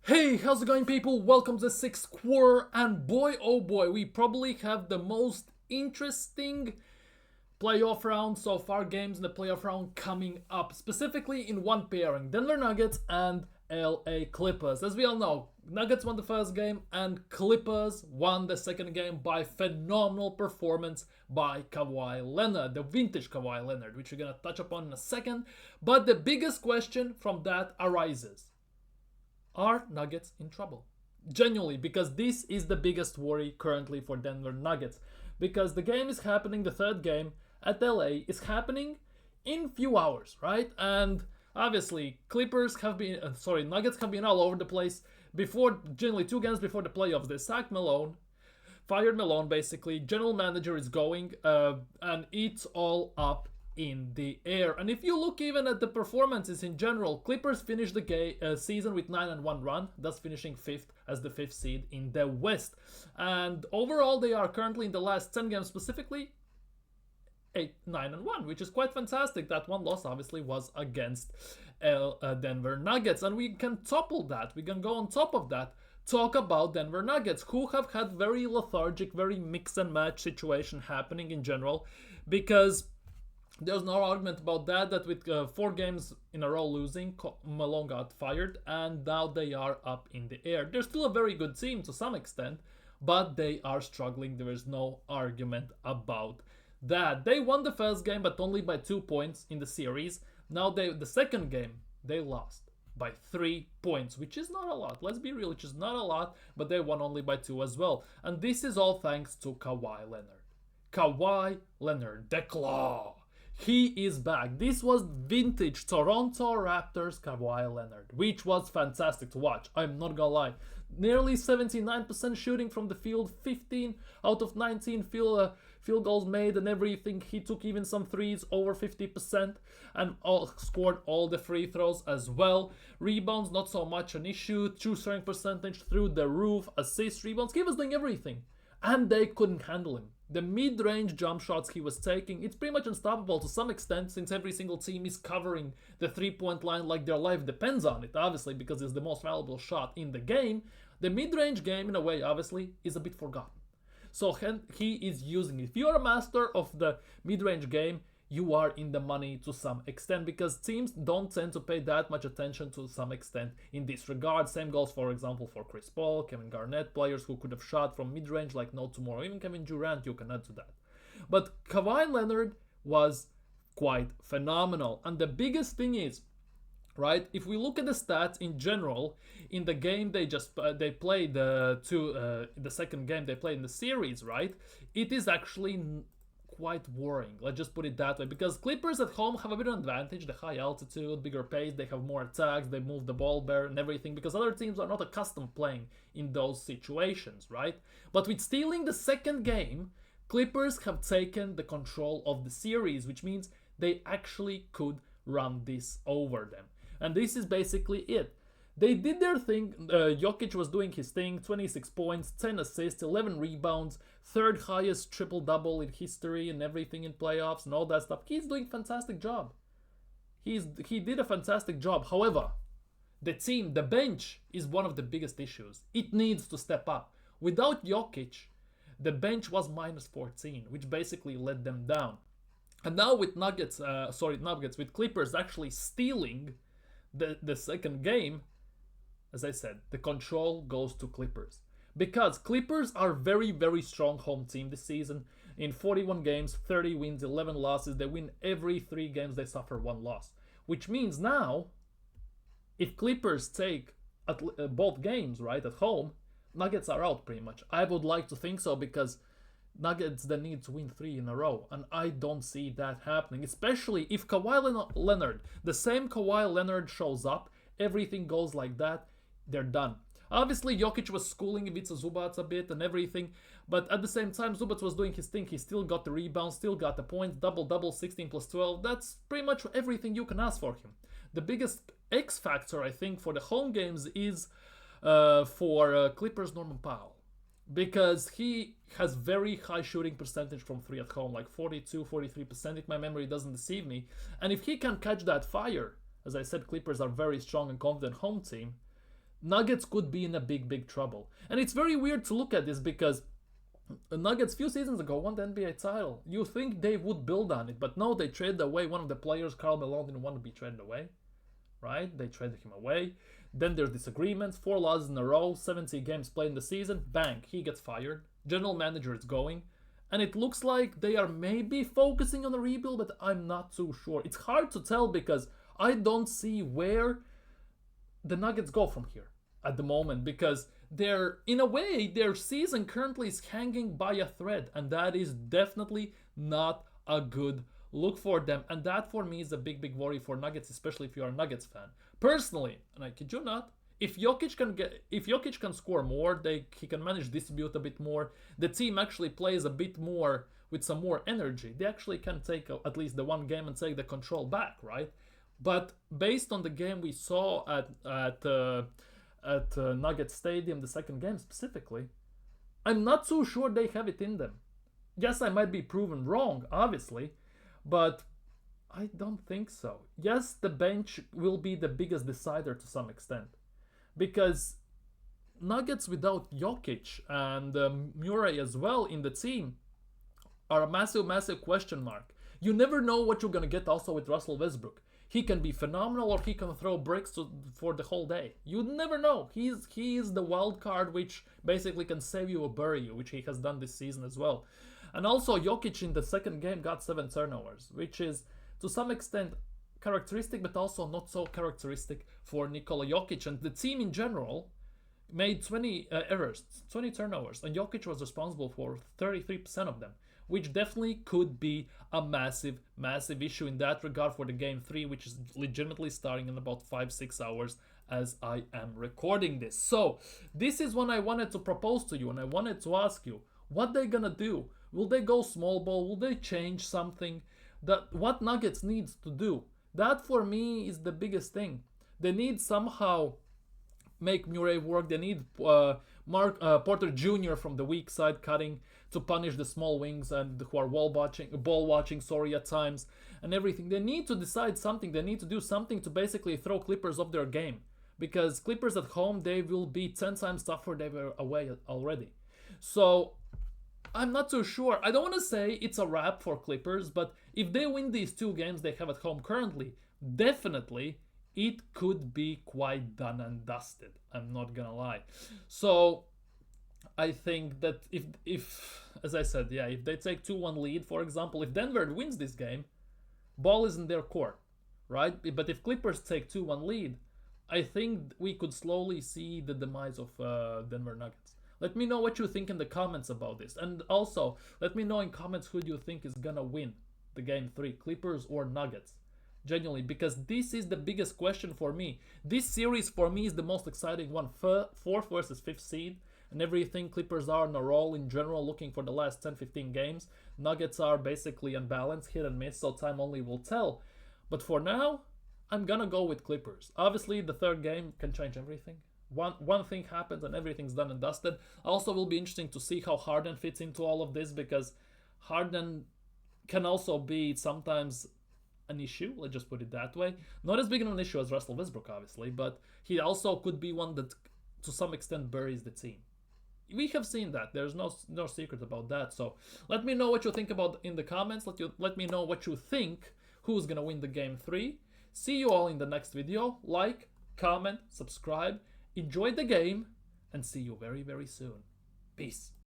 Hey, how's it going, people? Welcome to the sixth quarter, and boy, oh boy, we probably have the most interesting playoff round so far, games in the playoff round coming up, specifically in one pairing, Denver Nuggets and LA Clippers. As we all know, Nuggets won the first game and Clippers won the second game by phenomenal performance by Kawhi Leonard, the vintage Kawhi Leonard, which we're gonna touch upon in a second. But the biggest question from that arises: are Nuggets in trouble? Genuinely, because this is the biggest worry currently for Denver Nuggets. Because the game is happening, the third game at LA is happening in few hours, right? And obviously, Nuggets have been all over the place. Generally 2 games before the playoffs, they sacked Malone, fired Malone basically. General manager is going, and it's all up in the air. And if you look even at the performances in general, Clippers finished the season with 9-1 run, thus finishing fifth as the fifth seed in the West. And overall, they are currently in the last 10 games specifically 9-1, which is quite fantastic. That one loss obviously was against Denver Nuggets, and we can topple that. We can go on top of that. Talk about Denver Nuggets, who have had very lethargic, very mix and match situation happening in general, because there's no argument about that with 4 games in a row losing, Malone got fired, and now they are up in the air. They're still a very good team to some extent, but they are struggling. There is no argument about that. They won the first game, but only by 2 points in the series. Now the second game, they lost by 3 points, which is not a lot. Let's be real, which is not a lot, but they won only by 2 as well. And this is all thanks to Kawhi Leonard. Kawhi Leonard, the Claw. He is back. This was vintage Toronto Raptors Kawhi Leonard, which was fantastic to watch. I'm not gonna lie. Nearly 79% shooting from the field, 15 out of 19 field goals made and everything. He took even some threes, over 50%, and scored all the free throws as well. Rebounds, not so much an issue. True scoring percentage through the roof. Assists, rebounds. He was doing everything. And they couldn't handle him. The mid-range jump shots he was taking, it's pretty much unstoppable to some extent, since every single team is covering the three-point line like their life depends on it, obviously, because it's the most valuable shot in the game. The mid-range game, in a way, obviously, is a bit forgotten. So he is using it. If you're a master of the mid-range game, you are in the money to some extent, because teams don't tend to pay that much attention to some extent in this regard. Same goes, for example, for Chris Paul, Kevin Garnett, players who could have shot from mid-range like no tomorrow. Even Kevin Durant, you can add to that. But Kawhi Leonard was quite phenomenal. And the biggest thing is, right, if we look at the stats in general, in the game they played the second game they played in the series, right, it is actually quite worrying. Let's just put it that way, because Clippers at home have a bit of an advantage: the high altitude, bigger pace, they have more attacks, they move the ball better and everything, because other teams are not accustomed playing in those situations, right? But with stealing the second game, Clippers have taken the control of the series, which means they actually could run this over them. And this is basically it. They did their thing. Jokić was doing his thing: 26 points, 10 assists, 11 rebounds, third highest triple-double in history and everything in playoffs and all that stuff. He's doing a fantastic job. He did a fantastic job. However, the bench is one of the biggest issues. It needs to step up. Without Jokić, the bench was minus 14, which basically let them down. And now with with Clippers actually stealing the second game, as I said, the control goes to Clippers. Because Clippers are very, very strong home team this season. In 41 games, 30 wins, 11 losses. They win every 3 games, they suffer 1 loss. Which means now, if Clippers take both games, right, at home, Nuggets are out pretty much. I would like to think so, because Nuggets then need to win 3 in a row, and I don't see that happening, especially if Kawhi Leonard, the same Kawhi Leonard, shows up, everything goes like that, they're done. Obviously, Jokić was schooling Ivica Zubac a bit and everything, but at the same time, Zubac was doing his thing. He still got the rebounds, still got the points, double-double, 16 plus 12. That's pretty much everything you can ask for him. The biggest X factor, I think, for the home games is for Clippers Norman Powell, because he has very high shooting percentage from 3 at home, like 42-43%, if my memory doesn't deceive me. And if he can catch that fire, as I said, Clippers are very strong and confident home team, Nuggets could be in a big trouble. And it's very weird to look at this because the Nuggets few seasons ago won the NBA title. You think they would build on it, but no, they traded away one of the players. Karl Malone didn't want to be traded away, right? They traded him away. Then there's disagreements, 4 losses in a row, 70 games played in the season, bang, he gets fired. General manager is going. And it looks like they are maybe focusing on a rebuild, but I'm not too sure. It's hard to tell because I don't see where the Nuggets go from here at the moment, because they're, in a way, their season currently is hanging by a thread, and that is definitely not a good look for them. And that for me is a big worry for Nuggets, especially if you're a Nuggets fan. Personally, and I kid you not, if Jokic can score more, he can manage distribute a bit more, the team actually plays a bit more with some more energy, they actually can take at least the one game and take the control back, right? But based on the game we saw at Nugget Stadium, the second game specifically, I'm not so sure they have it in them. Yes, I might be proven wrong, obviously, but I don't think so. Yes, the bench will be the biggest decider to some extent, because Nuggets without Jokic and Murray as well in the team are a massive question mark. You never know what you're going to get also with Russell Westbrook. He can be phenomenal or he can throw bricks for the whole day. You never know. He is the wild card which basically can save you or bury you, which he has done this season as well. And also Jokic in the second game got 7 turnovers, which is to some extent characteristic, but also not so characteristic for Nikola Jokic. And the team in general made 20 errors, 20 turnovers, and Jokic was responsible for 33% of them, which definitely could be a massive issue in that regard for the game 3, which is legitimately starting in about 5-6 hours as I am recording this. So this is when I wanted to propose to you, and I wanted to ask you what they're gonna do. Will they go small ball? Will they change something? What Nuggets needs to do? That for me is the biggest thing. They need somehow make Murray work. They need Porter Jr. from the weak side cutting to punish the small wings and who are ball watching at times and everything. They need to decide something. They need to do something to basically throw Clippers off their game, because Clippers at home, they will be 10 times tougher than they were away already. So I'm not too sure. I don't want to say it's a wrap for Clippers, but if they win these 2 games they have at home currently, definitely it could be quite done and dusted. I'm not gonna lie. So I think that if as I said, yeah, if they take 2-1 lead, for example, if Denver wins this game, ball is in their court, right? But if Clippers take 2-1 lead, I think we could slowly see the demise of Denver Nuggets. Let me know what you think in the comments about this. And also, let me know in comments who do you think is gonna win the game 3, Clippers or Nuggets. Genuinely, because this is the biggest question for me. This series for me is the most exciting one. 4th versus 5th seed and everything. Clippers are on a roll in general, looking for the last 10-15 games. Nuggets are basically unbalanced, hit and miss, so time only will tell. But for now, I'm gonna go with Clippers. Obviously, the 3rd game can change everything. One thing happens and everything's done and dusted. Also, will be interesting to see how Harden fits into all of this, because Harden can also be sometimes an issue, let's just put it that way. Not as big of an issue as Russell Westbrook, obviously, but he also could be one that to some extent buries the team. We have seen that. There's no secret about that. So let me know what you think about in the comments. Let me know what you think, who's gonna win the game 3. See you all in the next video. Like, comment, subscribe, enjoy the game, and see you very soon. Peace.